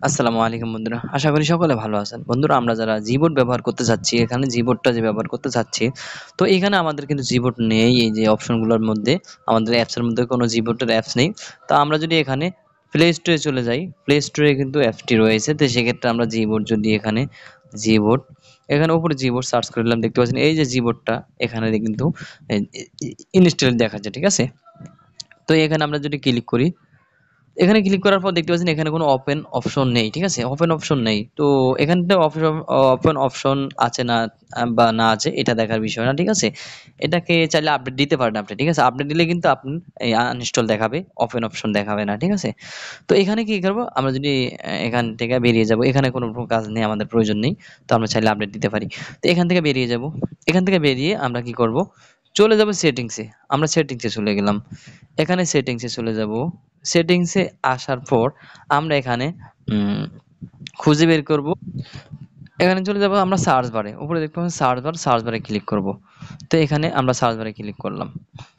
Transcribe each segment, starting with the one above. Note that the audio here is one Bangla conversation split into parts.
আসসালামু আলাইকুম বন্ধুরা, আশা করি সকলে ভালো আছেন। বন্ধুরা, আমরা যারা জিবোর্ড ব্যবহার করতে চাচ্ছি, এখানে জিবোর্ডটা যে ব্যবহার করতে চাচ্ছি, তো এখানে আমাদের কিন্তু জিবোর্ড নেই। এই যে অপশনগুলোর মধ্যে আমাদের অ্যাপসের মধ্যে কোনো জিবোর্ডের অ্যাপস নেই। তো আমরা যদি এখানে প্লে স্টোরে চলে যাই, প্লে স্টোরে কিন্তু অ্যাপসটি রয়েছে। তো সেক্ষেত্রে আমরা জিবোর্ড যদি এখানে জিবোর্ড এখানে উপরে জিবোর্ড সার্চ করলাম, দেখতে পাচ্ছেন এই যে জিবোর্ডটা এখানে কিন্তু ইনস্টল দেখাচ্ছে, ঠিক আছে। তো এখানে আমরা যদি ক্লিক করি, এখানে ক্লিক করার পর দেখতে পাচ্ছেন এখানে কোনো ওপেন অপশন নেই, ঠিক আছে, ওপেন অপশন নেই। তো এখানটা ওপেন অপশন আছে না বা না আছে এটা দেখার বিষয় না, ঠিক আছে। এটাকে চাইলে আপডেট দিতে পারেন আপনি, ঠিক আছে। আপডেট দিলে কিন্তু আপনি আনইনস্টল দেখাবে, ওপেন অপশন দেখাবে না, ঠিক আছে। তো এখানে কি করবো আমরা, যদি এখান থেকে বেরিয়ে যাব, এখানে কোনো কাজ নেই, আমাদের প্রয়োজন নেই। তো আমরা চাইলে আপডেট দিতে পারি। তো এখান থেকে বেরিয়ে যাব, এখান থেকে বেরিয়ে আমরা কি করব, চলে যাব সেটিংসে। আমরা সেটিংসে চলে গেলাম, এখানে সেটিংসে চলে যাব। সেটিংসে আসার পর আমরা এখানে খুঁজে বের করব। এখানে চলে যাব আমরা সার্চ বারে, উপরে দেখতে পাচ্ছেন সার্চ বারে ক্লিক করব। তো এখানে আমরা সার্চ বারে ক্লিক করলাম।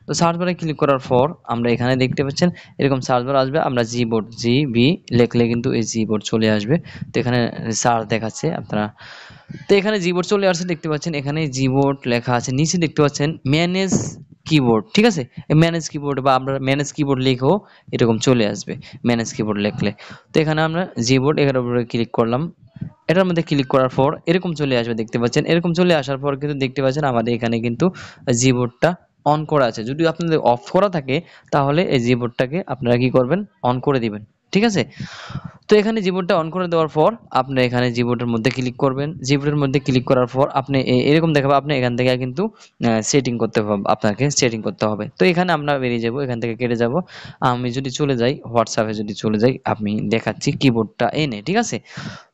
তো সার্চ বারে ক্লিক করার পর আমরা এখানে দেখতে পাচ্ছেন এরকম সার্চ বার আসবে। আমরা জিবোর্ড জিবি লিখলে কিন্তু এই জিবোর্ড চলে আসবে। তো এখানে সার্চ দেখাচ্ছে আপনারা। তো এখানে জিবোর্ড চলে আসছে, দেখতে পাচ্ছেন এখানে জিবোর্ড লেখা আছে, নিচে দেখতে পাচ্ছেন ম্যানেজ কিবোর্ড, ঠিক আছে। ম্যানেজ কিবোর্ড বা আমরা ম্যানেজ কিবোর্ড লিখেও এরকম চলে আসবে, ম্যানেজ কিবোর্ড লিখলে। তো এখানে আমরা জিবোর্ড এটার উপরে ক্লিক করলাম। এটার মধ্যে ক্লিক করার পর এরকম চলে আসবে, দেখতে পাচ্ছেন। এরকম চলে আসার পর কিন্তু দেখতে পাচ্ছেন আমাদের এখানে কিন্তু জিবোর্ডটা অন করা আছে। যদি আপনাদের অফ করা থাকে তাহলে এই জিবোর্ডটাকে আপনারা কি করবেন, অন করে দিবেন, ঠিক আছে। তো এখানে জিবোর্ডটা অন করে দেওয়ার পর আপনি এখানে জিবোর্ডের মধ্যে ক্লিক করবেন। জিবোর্ডের মধ্যে ক্লিক করার পর আপনি এরকম দেখাবে, আপনি এখান থেকে কিন্তু সেটিং করতে হবে, আপনাকে সেটিং করতে হবে। তো এখানে আমরা বেরিয়ে যাব, এখান থেকে কেটে যাব। আমি যদি চলে যাই হোয়াটসঅ্যাপে, যদি চলে যাই, আমি দেখাচ্ছি কিবোর্ডটা এনে, ঠিক আছে।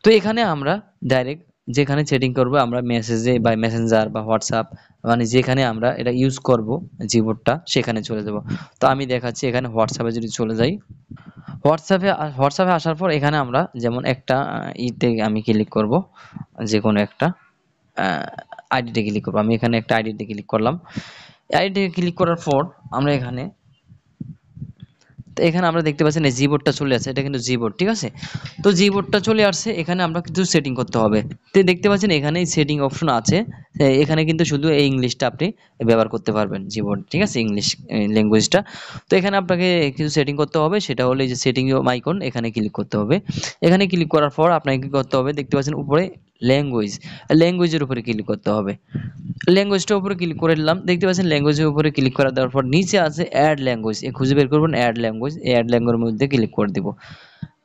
তো এখানে আমরা ডাইরেক্ট যেখানে সেটিং করব, আমরা মেসেজে বা মেসেঞ্জার বা হোয়াটসঅ্যাপ, মানে যেখানে আমরা এটা ইউজ করব জিবোর্ডটা, সেখানে চলে যাব। তো আমি দেখাচ্ছি এখানে হোয়াটসঅ্যাপে যদি চলে যাই, হোয়াটসঅ্যাপে আসার পর এখানে আমরা যেমন একটা ইতে আমি ক্লিক করব, যে কোনো একটা আইডিতে ক্লিক করব। আমি এখানে একটা আইডিতে ক্লিক করলাম। আইডিতে ক্লিক করার পর আমরা এখানে, তো এখানে আমরা দেখতে পাচ্ছেন এই জিবোর্ডটা চলে আসছে, এটা কিন্তু জিবোর্ড, ঠিক আছে। তো জিবোর্ডটা চলে আসছে, এখানে আমরা কিছু সেটিং করতে হবে। তো দেখতে পাচ্ছেন এখানে সেটিং অপশন আছে। এখানে কিন্তু শুধু এই ইংলিশটা আপনি ব্যবহার করতে পারবেন জিবোর্ড, ঠিক আছে, ইংলিশ ল্যাঙ্গুয়েজটা। তো এখানে আপনাকে কিছু সেটিং করতে হবে, সেটা হলো এই যে সেটিং আইকন, এখানে ক্লিক করতে হবে। এখানে ক্লিক করার পর আপনাকে কি করতে হবে, দেখতে পাচ্ছেন উপরে ল্যাঙ্গুয়েজ, ল্যাঙ্গুয়েজের উপরে ক্লিক করতে হবে। ল্যাঙ্গুয়েজটার উপরে ক্লিক করে নিলাম, দেখতে পাচ্ছেন ল্যাঙ্গুয়েজের উপরে ক্লিক করে দেওয়ার পর নিচে আছে অ্যাড ল্যাঙ্গুয়েজ, খুঁজে বের করবেন অ্যাড ল্যাঙ্গুয়েজ। এই অ্যাড ল্যাঙ্গুয়েজের মধ্যে ক্লিক করে দিব।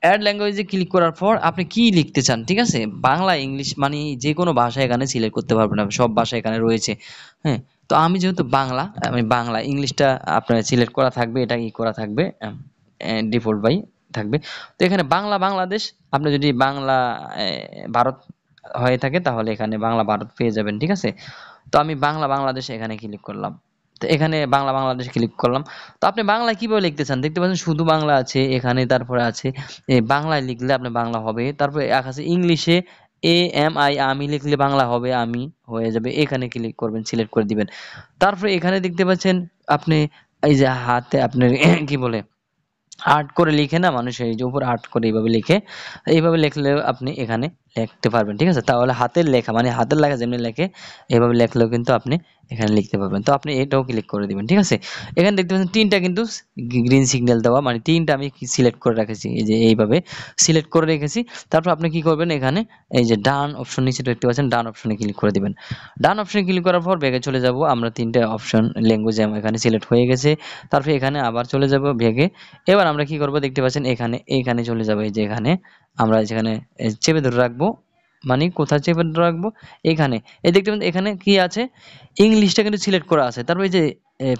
অ্যাড ল্যাঙ্গুয়েজে ক্লিক করার পর আপনি কি লিখতে চান, ঠিক আছে, বাংলা ইংলিশ মানে যে কোনো ভাষা এখানে সিলেক্ট করতে পারবেন, আপনি সব ভাষা এখানে রয়েছে। হ্যাঁ, তো আমি যেহেতু বাংলা, আমি বাংলা, ইংলিশটা আপনার সিলেক্ট করা থাকবে, এটা ই করা থাকবে, ডিফল্ট বাই থাকবে। তো এখানে বাংলা বাংলাদেশ, আপনি যদি বাংলা ভারত হয়ে থাকে তাহলে এখানে বাংলা ভারত পেয়ে যাবেন, ঠিক আছে। তো আমি বাংলা বাংলাদেশ এখানে ক্লিক করলাম। তো এখানে বাংলা বাংলাদেশ ক্লিক করলাম। তো আপনি বাংলায় কিভাবে লিখতে চান, দেখতে পাচ্ছেন শুধু বাংলা আছে এখানে, তারপরে আছে বাংলায় লিখলে আপনি বাংলা হবে, তারপরে এক আছে ইংলিশে AMI, আমি লিখলে বাংলা হবে, আমি হয়ে যাবে। এখানে ক্লিক করবেন, সিলেক্ট করে দিবেন। তারপরে এখানে দেখতে পাচ্ছেন আপনি এই যে হাতে আপনার কি বলে আর্ট করে লিখে না মানুষ, এই যে উপর আর্ট করে এইভাবে লিখে, এইভাবে লিখলেও আপনি এখানে লিখতে পারবেন, ঠিক আছে। তাহলে হাতের লেখা মানে হাতের লেখা যেমনি লেখে এইভাবে লেখলেও কিন্তু আপনি এখানে লিখতে পারবেন। তো আপনি এটাও ক্লিক করে দিবেন, ঠিক আছে। এখানে দেখতে পাচ্ছেন তিনটা কিন্তু গ্রিন সিগন্যাল দেওয়া, মানে তিনটা আমি সিলেক্ট করে রেখেছি, এই যে এইভাবে সিলেক্ট করে রেখেছি। তারপর আপনি কি করবেন, এখানে এই যে ডান অপশন নিচে দেখতে পাচ্ছেন, ডান অপশনে ক্লিক করে দিবেন। ডান অপশনে ক্লিক করার পর ব্যাগে চলে যাব, আমরা তিনটা অপশন ল্যাঙ্গুয়েজ এখানে সিলেক্ট হয়ে গেছে। তারপরে এখানে আবার চলে যাব ব্যাগে। এবার আমরা কি করব, দেখতে পাচ্ছেন এখানে, এইখানে চলে যাবে, এই যে এখানে আমরা যেখানে চেপে ধরে রাখবো, মানে কোথায় চেপে ধরে রাখবো, এখানে। এই দেখতে পাচ্ছেন এখানে কি আছে, ইংলিশটা কিন্তু সিলেক্ট করা আছে। তারপর এই যে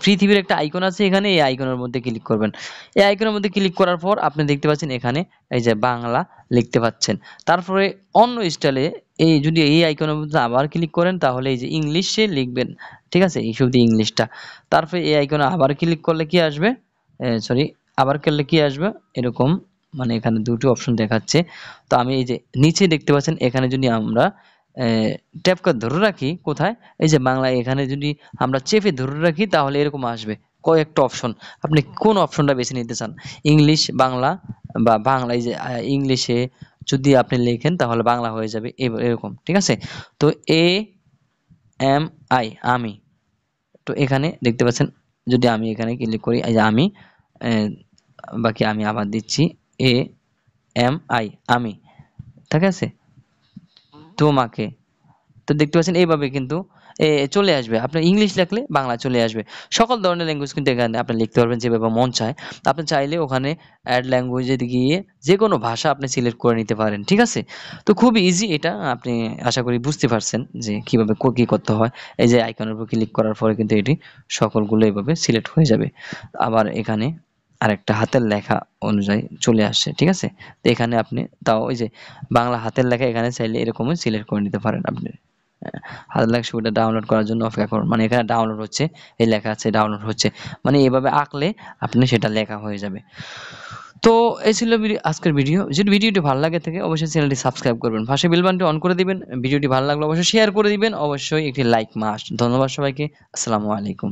পৃথিবীর একটা আইকন আছে এখানে, এই আইকনের মধ্যে ক্লিক করবেন। এই আইকনের মধ্যে ক্লিক করার পর আপনি দেখতে পাচ্ছেন এখানে এই যে বাংলা লিখতে পাচ্ছেন। তারপরে অন্য স্টাইলে এই যদি এই আইকনের মধ্যে আবার ক্লিক করেন তাহলে এই যে ইংলিশে লিখবেন, ঠিক আছে, এই শুধু ইংলিশটা। তারপরে এই আইকনে আবার ক্লিক করলে কি আসবে, সরি, আবার করলে কি আসবে, এরকম, মানে এখানে দুটো অপশন দেখাচ্ছে। তো আমি এই যে নিচে দেখতে পাচ্ছেন এখানে যদি আমরা ট্যাপ করে ধরে রাখি, কোথায়, এই যে বাংলা, এখানে যদি আমরা চেপে ধরে রাখি তাহলে এরকম আসবে কয়েকটা অপশন। আপনি কোন অপশনটা বেছে নিতে চান, ইংলিশ, বাংলা বা বাংলা, এই যে ইংলিশে যদি আপনি লেখেন তাহলে বাংলা হয়ে যাবে এরকম, ঠিক আছে? তো এ এম আই, আমি। তো এখানে দেখতে পাচ্ছেন, যদি আমি এখানে ক্লিক করি, এই যে আমি, আহ, বাকি আমি আবার দিচ্ছি এ এম আই, আমি, ঠিক আছে? তোমাকে। তো দেখতে পাচ্ছেন এইভাবে কিন্তু চলে আসবে। আপনার ইংলিশ লিখলে বাংলা চলে আসবে। সকল ধরনের ল্যাঙ্গুয়েজ কিন্তু এখানে আপনি লিখতে পারবেন যেভাবে মন চায়। আপনি চাইলে ওখানে অ্যাড ল্যাঙ্গুয়েজে গিয়ে যেকোনো ভাষা আপনি সিলেক্ট করে নিতে পারেন। ঠিক আছে? তো খুবই ইজি এটা। আপনি আশা করি বুঝতে পারছেন যে কিভাবে কি করতে হয়। এই যে আইকনের উপর ক্লিক করার পরে কিন্তু এটি সকলগুলো এভাবে সিলেক্ট হয়ে যাবে। আবার এখানে আরেকটা হাতের লেখা অনুযায়ী চলে আসছে। ঠিক আছে? তো এখানে আপনি তাও ওই যে বাংলা হাতের লেখা এখানে চাইলে এরকমই সিলেক্ট করে নিতে পারেন আপনি। হাতের লেখা ছবিটা ডাউনলোড করার জন্য অপেক্ষা করুন। মানে এখানে ডাউনলোড হচ্ছে, এই লেখা আছে ডাউনলোড হচ্ছে। মানে এভাবে আঁকলে আপনি সেটা লেখা হয়ে যাবে। তো এই ছিল আজকের ভিডিও। যদি ভিডিওটি ভালো লাগে থাকে অবশ্যই চ্যানেলটি সাবস্ক্রাইব করবেন। পাশে বেল বাটনটি অন করে দিবেন। ভিডিওটি ভালো লাগলে অবশ্যই শেয়ার করে দিবেন। অবশ্যই একটি লাইক মাস্ট। ধন্যবাদ সবাইকে। আসসালামু আলাইকুম।